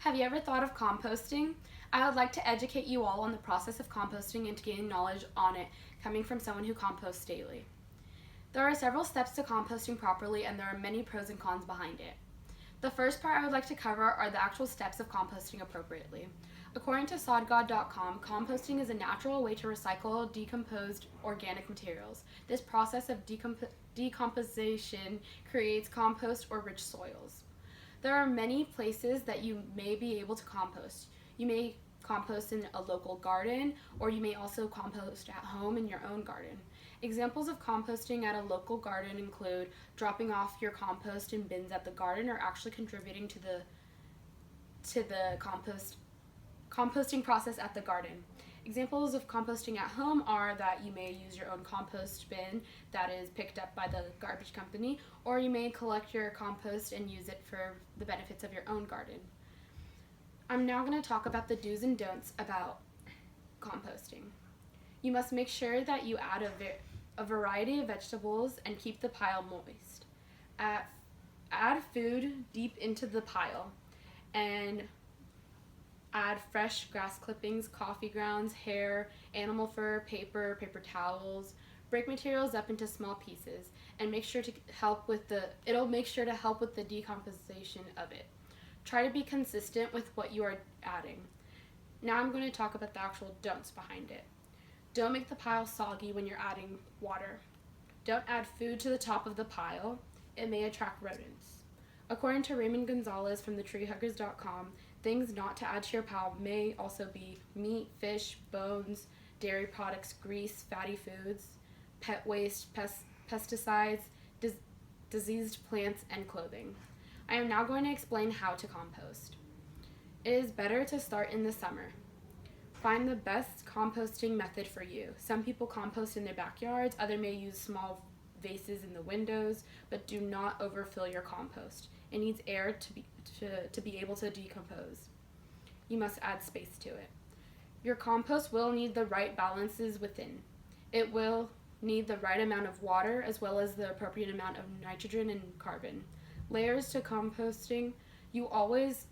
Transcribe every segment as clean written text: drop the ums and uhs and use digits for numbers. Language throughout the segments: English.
Have you ever thought of composting? I would like to educate you all on the process of composting and to gain knowledge on it coming from someone who composts daily. There are several steps to composting properly, and there are many pros and cons behind it. The first part I would like to cover are the actual steps of composting appropriately. According to sodgod.com, composting is a natural way to recycle decomposed organic materials. This process of decomposition creates compost or rich soils. There are many places that you may be able to compost. You may compost in a local garden, or you may also compost at home in your own garden. Examples of composting at a local garden include dropping off your compost in bins at the garden or actually contributing to the composting process at the garden. Examples of composting at home are that you may use your own compost bin that is picked up by the garbage company, or you may collect your compost and use it for the benefits of your own garden. I'm now going to talk about the do's and don'ts about composting. You must make sure that you add a variety of vegetables and keep the pile moist. Add food deep into the pile and add fresh grass clippings, coffee grounds, hair, animal fur, paper towels. Break materials up into small pieces and make sure to help with the decomposition of it. Try to be consistent with what you are adding. Now I'm going to talk about the actual don'ts behind it. Don't make the pile soggy when you're adding water. Don't add food to the top of the pile. It may attract rodents. According to Raymond Gonzalez from thetreehuggers.com, things not to add to your pile may also be meat, fish, bones, dairy products, grease, fatty foods, pet waste, pesticides, diseased plants, and clothing. I am now going to explain how to compost. It is better to start in the summer. Find the best composting method for you. Some people compost in their backyards, others may use small vases in the windows, but do not overfill your compost. It needs air to be able to decompose. You must add space to it. Your compost will need the right balances within. It will need the right amount of water as well as the appropriate amount of nitrogen and carbon. Layers to composting. You always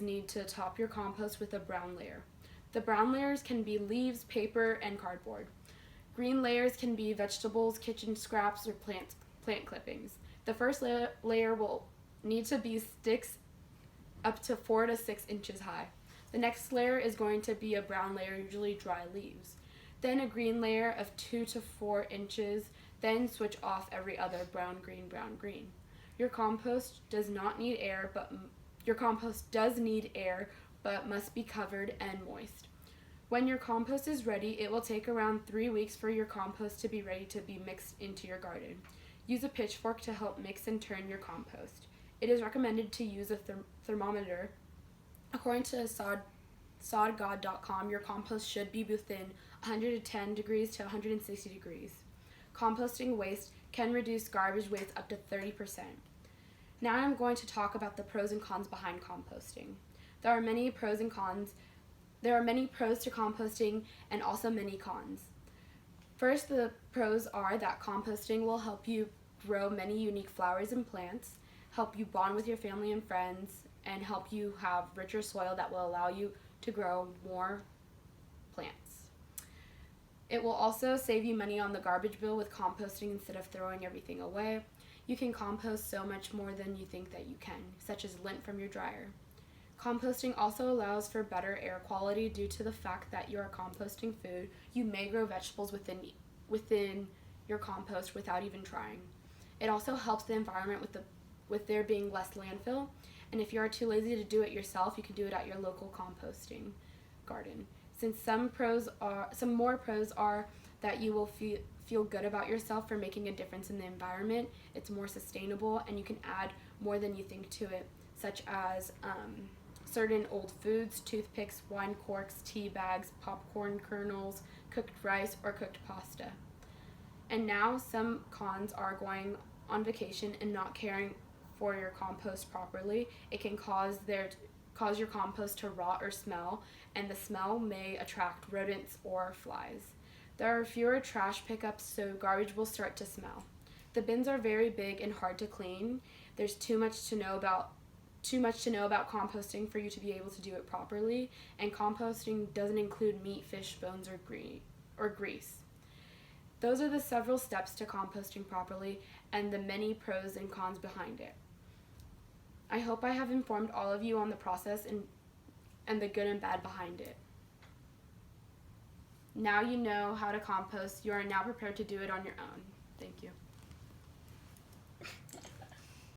need to top your compost with a brown layer. The brown layers can be leaves, paper, and cardboard. Green layers can be vegetables, kitchen scraps, or plant clippings. The first layer will need to be sticks up to 4 to 6 inches high. The next layer is going to be a brown layer, usually dry leaves. Then a green layer of 2 to 4 inches, then switch off every other brown, green. Your compost does need air, but must be covered and moist. When your compost is ready, it will take around 3 weeks for your compost to be ready to be mixed into your garden. Use a pitchfork to help mix and turn your compost. It is recommended to use a thermometer. According to sodgod.com, your compost should be within 110 degrees to 160 degrees. Composting waste can reduce garbage waste up to 30%. Now I'm going to talk about the pros and cons behind composting. There are many pros to composting and also many cons. First, the pros are that composting will help you grow many unique flowers and plants, help you bond with your family and friends, and help you have richer soil that will allow you to grow more plants. It will also save you money on the garbage bill with composting instead of throwing everything away. You can compost so much more than you think that you can, such as lint from your dryer. Composting also allows for better air quality due to the fact that you are composting food. You may grow vegetables within your compost without even trying. It also helps the environment with there being less landfill, and if you are too lazy to do it yourself, you can do it at your local composting garden. Since some more pros are that you will feel good about yourself for making a difference in the environment, it's more sustainable, and you can add more than you think to it, such as certain old foods, toothpicks, wine corks, tea bags, popcorn kernels, cooked rice, or cooked pasta. And now some cons are going on vacation and not caring for your compost properly. It can cause your compost to rot or smell, and the smell may attract rodents or flies. There are fewer trash pickups, so garbage will start to smell. The bins are very big and hard to clean. There's too much to know about too much to know about composting for you to be able to do it properly, and composting doesn't include meat, fish, bones, or grease. Those are the several steps to composting properly and the many pros and cons behind it. I hope I have informed all of you on the process and the good and bad behind it. Now you know how to compost. You are now prepared to do it on your own. Thank you.